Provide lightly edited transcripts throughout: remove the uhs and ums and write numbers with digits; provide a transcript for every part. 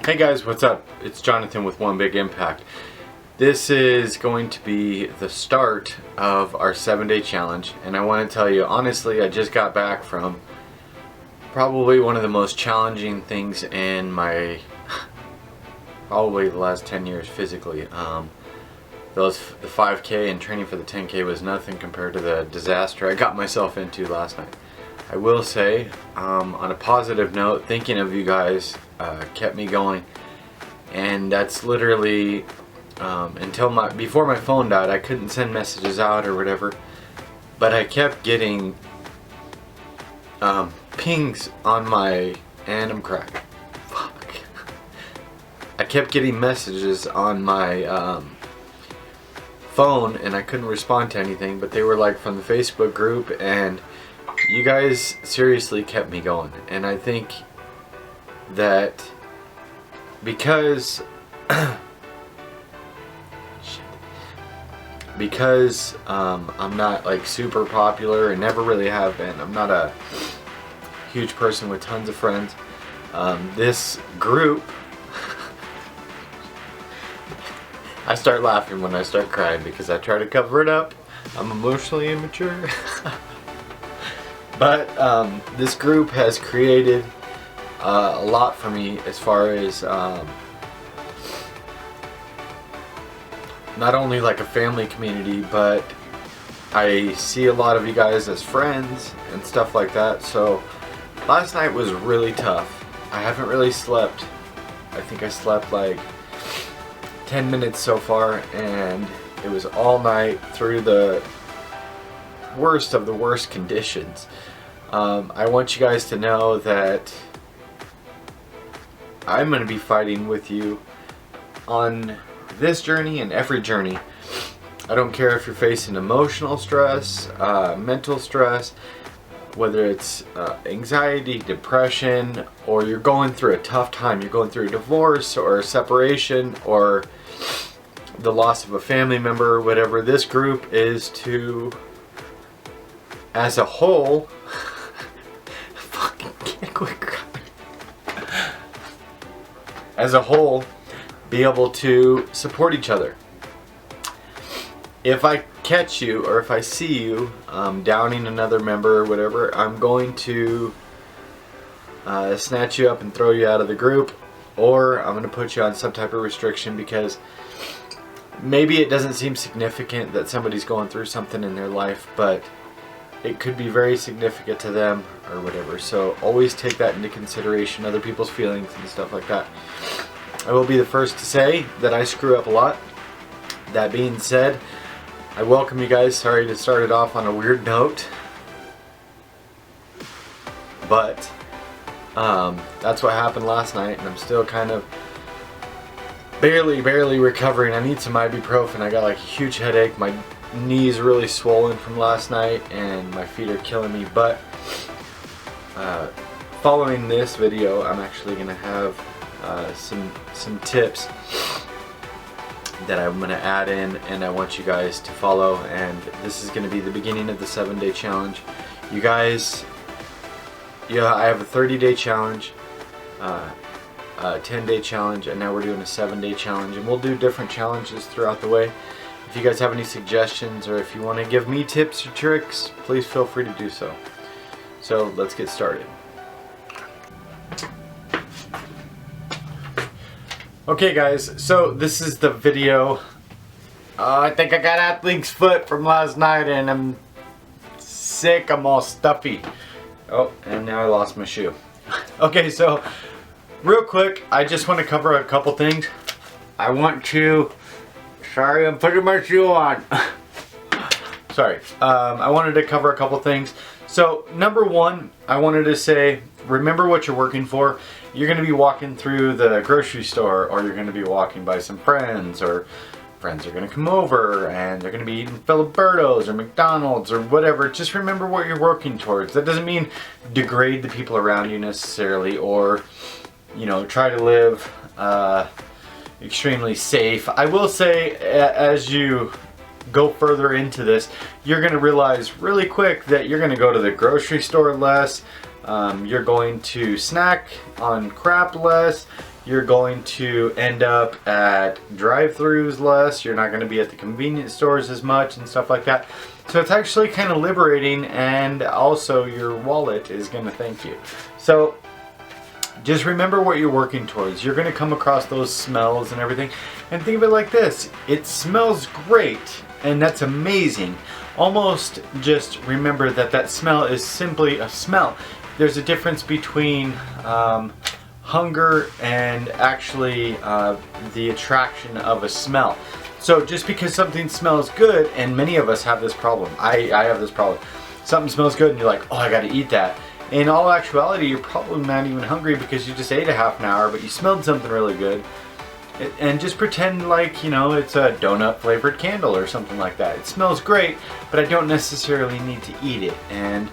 Hey guys, what's up? It's Jonathan with One Big Impact. This is going to be the start of our 7-day challenge, and I want to tell you honestly, I just got back from probably one of the most challenging things in my probably the last 10 years physically. The 5K and training for the 10K was nothing compared to the disaster I got myself into last night. I will say, on a positive note, thinking of you guys kept me going, and that's literally before my phone died. I couldn't send messages out or whatever, but I kept getting pings on my, and I'm crying. Fuck. I kept getting messages on my phone, and I couldn't respond to anything, but they were like from the Facebook group, and you guys seriously kept me going. And I think that because I'm not like super popular and never really have been, I'm not a huge person with tons of friends, this group I start laughing when I start crying because I try to cover it up. I'm emotionally immature. But this group has created a lot for me as far as not only like a family community, but I see a lot of you guys as friends and stuff like that. So last night was really tough. I haven't really slept. I think I slept like 10 minutes so far, and it was all night through the worst of the worst conditions. I want you guys to know that I'm going to be fighting with you on this journey and every journey. I don't care if you're facing emotional stress, mental stress, whether it's anxiety, depression, or you're going through a tough time, you're going through a divorce or a separation or the loss of a family member, whatever. This group is to, as a whole, as a whole, be able to support each other. If I catch you or if I see you downing another member or whatever, I'm going to snatch you up and throw you out of the group, or I'm going to put you on some type of restriction, because maybe it doesn't seem significant that somebody's going through something in their life, but it could be very significant to them or whatever. So always take that into consideration, other people's feelings and stuff like that. I will be the first to say that I screw up a lot. That being said, I welcome you guys. Sorry to start it off on a weird note, but that's what happened last night, and I'm still kind of barely recovering. I need some ibuprofen. I got like a huge headache. My knees really swollen from last night, and my feet are killing me. But following this video, I'm actually gonna have some tips that I'm gonna add in, and I want you guys to follow. And this is gonna be the beginning of the 7-day challenge. You guys, I have a 30-day challenge, a 10-day challenge, and now we're doing a 7-day challenge, and we'll do different challenges throughout the way. If you guys have any suggestions, or if you want to give me tips or tricks, please feel free to do so. So let's get started. Okay guys, so this is the video. I think I got athlete's foot from last night, and I'm sick, I'm all stuffy. Oh, and now I lost my shoe. Okay, so real quick, I just want to cover a couple things. Sorry, I'm putting my shoe on. Sorry. I wanted to cover a couple things. So, number one, I wanted to say, remember what you're working for. You're going to be walking through the grocery store, or you're going to be walking by some friends, or friends are going to come over and they're going to be eating Filiberto's or McDonald's or whatever. Just remember what you're working towards. That doesn't mean degrade the people around you necessarily, or, you know, try to live extremely safe. I will say, as you go further into this, you're going to realize really quick that you're going to go to the grocery store less, you're going to snack on crap less, You're going to end up at drive-thrus less. You're not going to be at the convenience stores as much and stuff like that. So it's actually kind of liberating, and also your wallet is going to thank you. So just remember what you're working towards. You're going to come across those smells and everything. And think of it like this. It smells great, and that's amazing. Almost just remember that that smell is simply a smell. There's a difference between hunger and actually the attraction of a smell. So just because something smells good, and many of us have this problem. I have this problem. Something smells good and you're like, oh, I gotta eat that. In all actuality, you're probably not even hungry because you just ate a half an hour, but you smelled something really good. And just pretend like, you know, it's a donut flavored candle or something like that. It smells great, but I don't necessarily need to eat it. And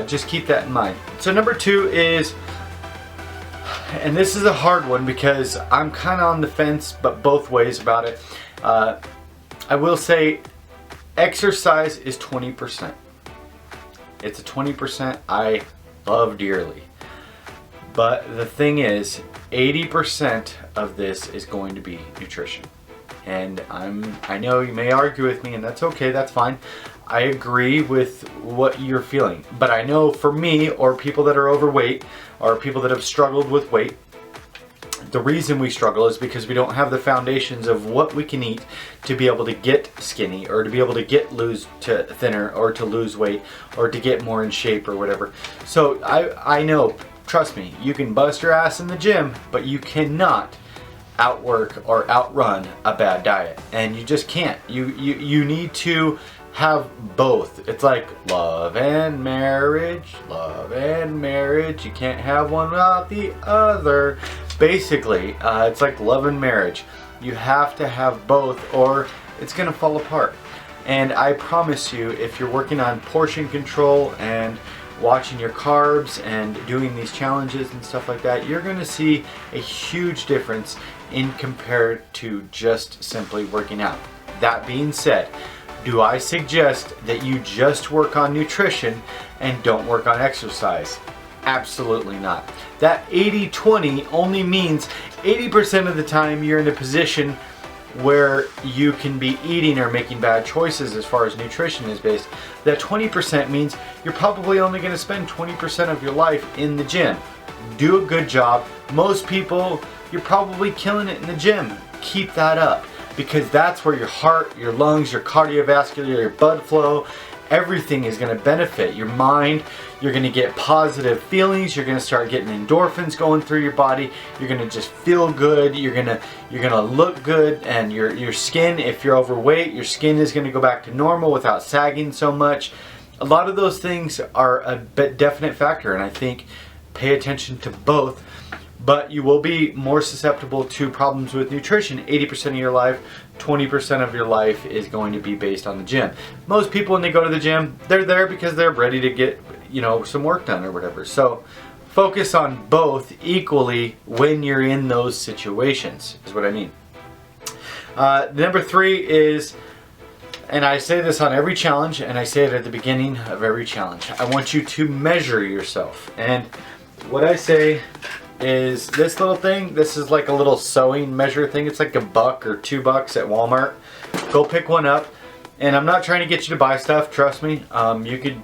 just keep that in mind. So number 2 is, and this is a hard one because I'm kind of on the fence, but both ways about it. I will say exercise is 20%. It's a 20% I love dearly. But the thing is, 80% of this is going to be nutrition. And I know you may argue with me, and that's okay, that's fine. I agree with what you're feeling. But I know for me, or people that are overweight, or people that have struggled with weight, the reason we struggle is because we don't have the foundations of what we can eat to be able to get skinny, or to be able to lose to thinner, or to lose weight, or to get more in shape or whatever. So I know, trust me, you can bust your ass in the gym, but you cannot outwork or outrun a bad diet. And you just can't. You need to have both. It's like love and marriage, love and marriage. You can't have one without the other. Basically, it's like love and marriage. You have to have both or it's gonna fall apart. And I promise you, if you're working on portion control and watching your carbs and doing these challenges and stuff like that, you're gonna see a huge difference in compared to just simply working out. That being said, do I suggest that you just work on nutrition and don't work on exercise? Absolutely not. That 80-20 only means 80% of the time you're in a position where you can be eating or making bad choices as far as nutrition is based. That 20% means you're probably only going to spend 20% of your life in the gym. Do a good job. Most people, you're probably killing it in the gym. Keep that up, because that's where your heart, your lungs, your cardiovascular, your blood flow, everything is going to benefit. Your mind, you're going to get positive feelings. You're going to start getting endorphins going through your body. You're going to just feel good. You're going to look good, and your skin, if you're overweight, your skin is going to go back to normal without sagging so much. A lot of those things are a definite factor, and I think pay attention to both. But you will be more susceptible to problems with nutrition. 80% of your life, 20% of your life is going to be based on the gym. Most people, when they go to the gym, they're there because they're ready to get, you know, some work done or whatever. So focus on both equally when you're in those situations, is what I mean. Number 3 is, and I say this on every challenge, and I say it at the beginning of every challenge, I want you to measure yourself. And what I say is this little thing. This is like a little sewing measure thing. It's like $1 or $2 at Walmart. Go pick one up. And I'm not trying to get you to buy stuff, trust me. You could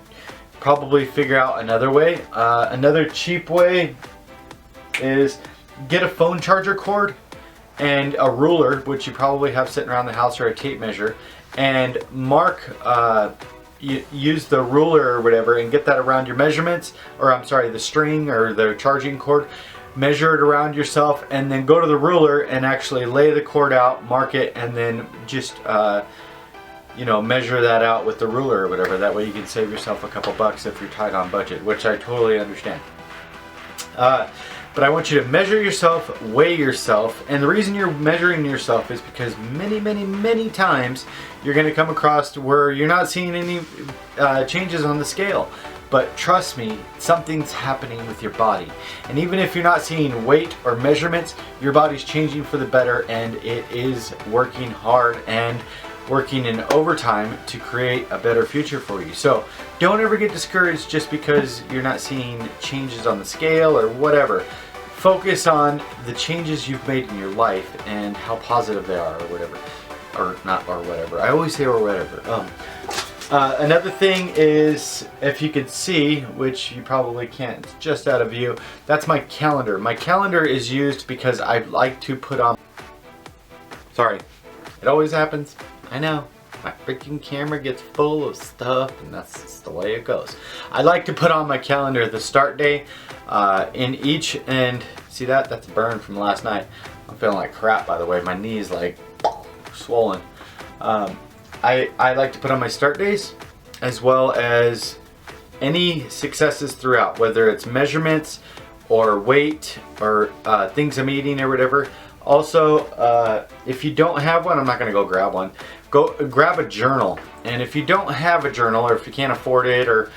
probably figure out another way. Another cheap way is get a phone charger cord and a ruler, which you probably have sitting around the house, or a tape measure, and mark, use the ruler or whatever and get that around your measurements, or I'm sorry, the string or the charging cord. Measure it around yourself, and then go to the ruler and actually lay the cord out, mark it, and then just you know, measure that out with the ruler or whatever. That way you can save yourself a couple bucks if you're tight on budget, which I totally understand. But I want you to measure yourself, weigh yourself, and the reason you're measuring yourself is because many times you're going to come across where you're not seeing any changes on the scale. But trust me, something's happening with your body. And even if you're not seeing weight or measurements, your body's changing for the better, and it is working hard and working in overtime to create a better future for you. So don't ever get discouraged just because you're not seeing changes on the scale or whatever. focus on the changes you've made in your life and how positive they are, or whatever. Or not, or whatever. I always say or whatever. Another thing is, if you could see, which you probably can't, it's just out of view, that's my calendar. My calendar is used because I like to put on... Sorry, it always happens. I know. My freaking camera gets full of stuff, and that's just the way it goes. I like to put on my calendar the start day in each, and see that? That's a burn from last night. I'm feeling like crap, by the way. My knee's like swollen. I like to put on my start days as well as any successes throughout, whether it's measurements or weight or things I'm eating or whatever. Also, if you don't have one, I'm not going to go grab one. Go grab a journal. And if you don't have a journal, or if you can't afford it, or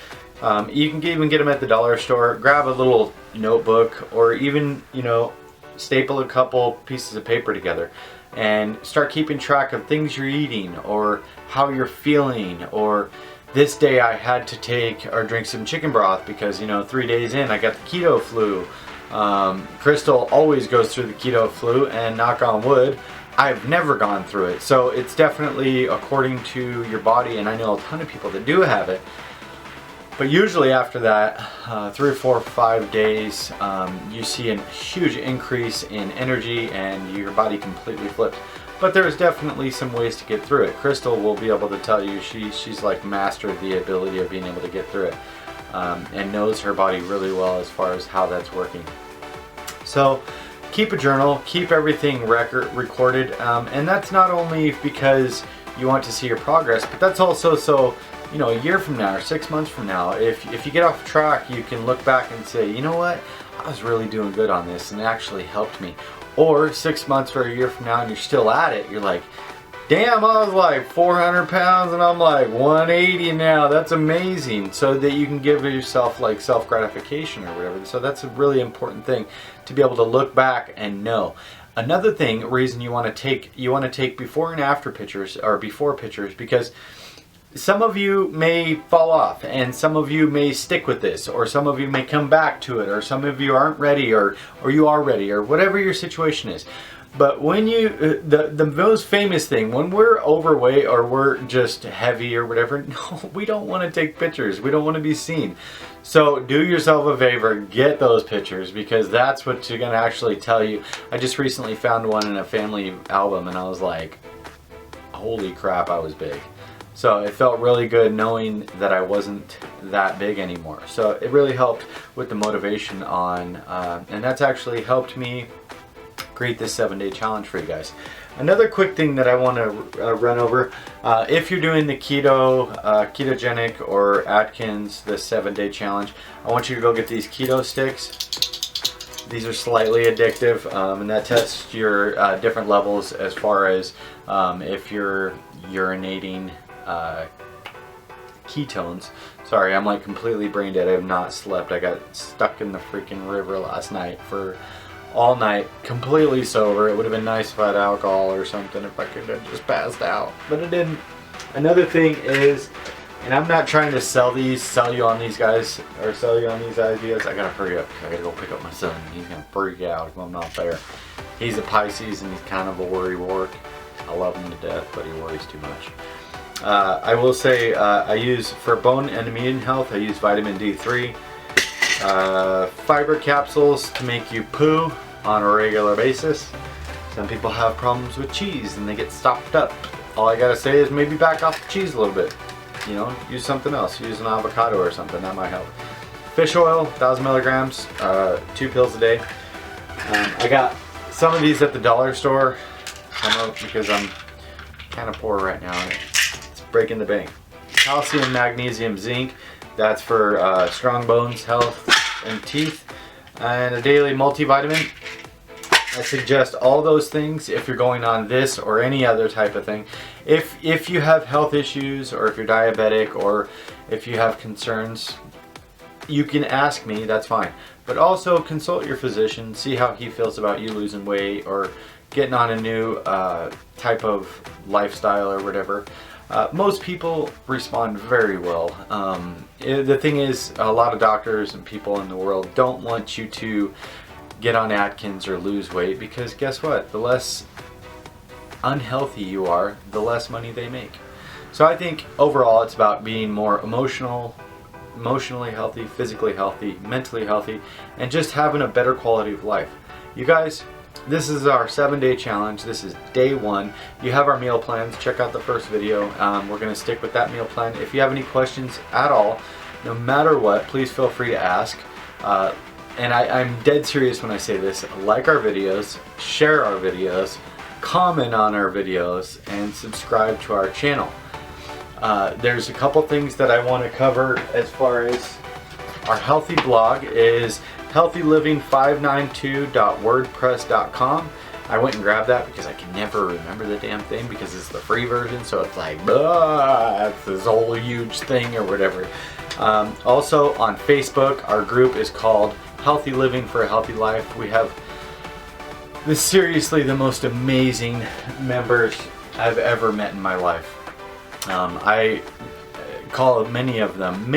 you can even get them at the dollar store, grab a little notebook, or even, you know, staple a couple pieces of paper together and start keeping track of things you're eating or how you're feeling. Or this day I had to take or drink some chicken broth because, you know, 3 days in I got the keto flu. Crystal always goes through the keto flu, and knock on wood, I've never gone through it. So it's definitely according to your body, and I know a ton of people that do have it. But usually after that, 3 or 4 or 5 days, you see a huge increase in energy and your body completely flips. But there's definitely some ways to get through it. Crystal will be able to tell you she's like mastered the ability of being able to get through it, and knows her body really well as far as how that's working. So keep a journal, keep everything recorded, and that's not only because you want to see your progress, but that's also so, you know, a year from now or 6 months from now, if you get off track, you can look back and say, you know what, I was really doing good on this and it actually helped me. Or 6 months or a year from now and you're still at it, you're like, damn, I was like 400 pounds and I'm like 180 now, that's amazing. So that you can give yourself like self-gratification or whatever. So that's a really important thing, to be able to look back and know. Another reason you want to take before and after pictures, or before pictures, because some of you may fall off and some of you may stick with this, or some of you may come back to it, or some of you aren't ready, or you are ready, or whatever your situation is. But when you, the most famous thing, when we're overweight or we're just heavy or whatever, no, we don't want to take pictures. We don't want to be seen. So do yourself a favor, get those pictures, because that's what you're going to actually tell you. I just recently found one in a family album and I was like, holy crap, I was big. So it felt really good knowing that I wasn't that big anymore. So it really helped with the motivation on, and that's actually helped me create this 7-day challenge for you guys. Another quick thing that I want to run over, if you're doing the ketogenic or Atkins, the 7-day challenge, I want you to go get these keto sticks. These are slightly addictive, and that tests your different levels as far as if you're urinating ketones. Sorry, I'm like completely brain dead. I have not slept. I got stuck in the freaking river last night for all night, completely sober. It would have been nice if I had alcohol or something, if I could have just passed out, but it didn't. Another thing is, and I'm not trying to sell you on these guys, or sell you on these ideas. I gotta hurry up. I gotta go pick up my son. He's gonna freak out if I'm not there. He's a Pisces and he's kind of a worrywart. I love him to death, but he worries too much. I will say, I use, for bone and immune health, I use vitamin D3, fiber capsules to make you poo on a regular basis. Some people have problems with cheese and they get stopped up. All I gotta say is maybe back off the cheese a little bit. You know, use something else. Use an avocado or something, that might help. Fish oil, 1,000 milligrams, 2 pills a day. I got some of these at the dollar store, because I'm kind of poor right now. It's breaking the bank. Calcium, magnesium, zinc. That's for strong bones, health, and teeth. And a daily multivitamin. I suggest all those things if you're going on this or any other type of thing. If you have health issues, or if you're diabetic, or if you have concerns, you can ask me, that's fine. But also consult your physician, see how he feels about you losing weight or getting on a new type of lifestyle or whatever. Most people respond very well. The thing is, a lot of doctors and people in the world don't want you to get on Atkins or lose weight, because guess what? The less unhealthy you are, the less money they make. So I think overall it's about being more emotionally healthy, physically healthy, mentally healthy, and just having a better quality of life. You guys, this is our 7-day challenge. This is day 1. You have our meal plans. Check out the first video. We're going to stick with that meal plan. If you have any questions at all, no matter what, please feel free to ask. And I'm dead serious when I say this. Like our videos, share our videos, comment on our videos, and subscribe to our channel. There's a couple things that I want to cover as far as our healthy blog is healthyliving592.wordpress.com. I went and grabbed that because I can never remember the damn thing because it's the free version, so it's like, it's this whole huge thing or whatever. Also on Facebook, our group is called Healthy Living for a Healthy Life. We have seriously the most amazing members I've ever met in my life. I call many of them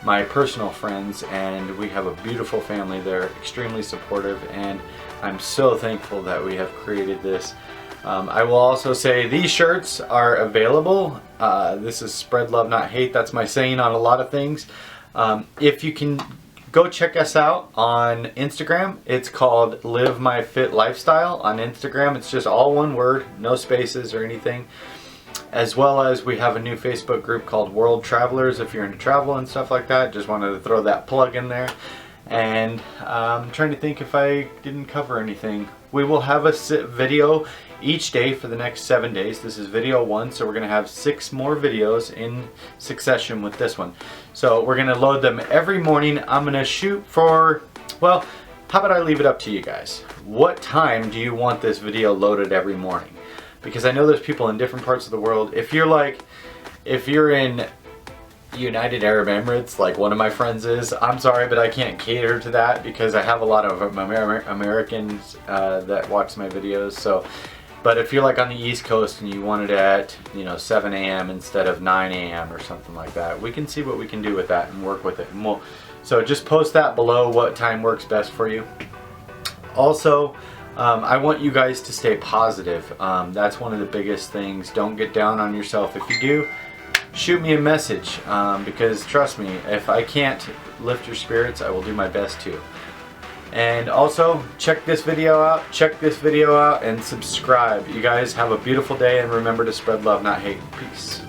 my personal friends, and we have a beautiful family. They're extremely supportive, and I'm so thankful that we have created this. I will also say these shirts are available. This is spread love, not hate. That's my saying on a lot of things. If you can go check us out on Instagram, it's called Live My Fit Lifestyle on Instagram. It's just all one word, no spaces or anything. As well as we have a new Facebook group called World Travelers if you're into travel and stuff like that. Just wanted to throw that plug in there. And I'm trying to think if I didn't cover anything. We will have a video each day for the next 7 days. This is video 1, so we're going to have 6 more videos in succession with this one. So we're going to load them every morning. I'm going to shoot for, well, how about I leave it up to you guys? What time do you want this video loaded every morning? Because I know there's people in different parts of the world. If you're in United Arab Emirates, like one of my friends is, I'm sorry, but I can't cater to that because I have a lot of Americans that watch my videos. So, but if you're like on the East Coast and you want it at 7 a.m. instead of 9 a.m. or something like that, we can see what we can do with that and work with it. And so just post that below what time works best for you. Also, I want you guys to stay positive. That's one of the biggest things. Don't get down on yourself. If you do, shoot me a message, because trust me, if I can't lift your spirits, I will do my best to. And also, check this video out, and subscribe. You guys have a beautiful day, and remember to spread love, not hate. Peace.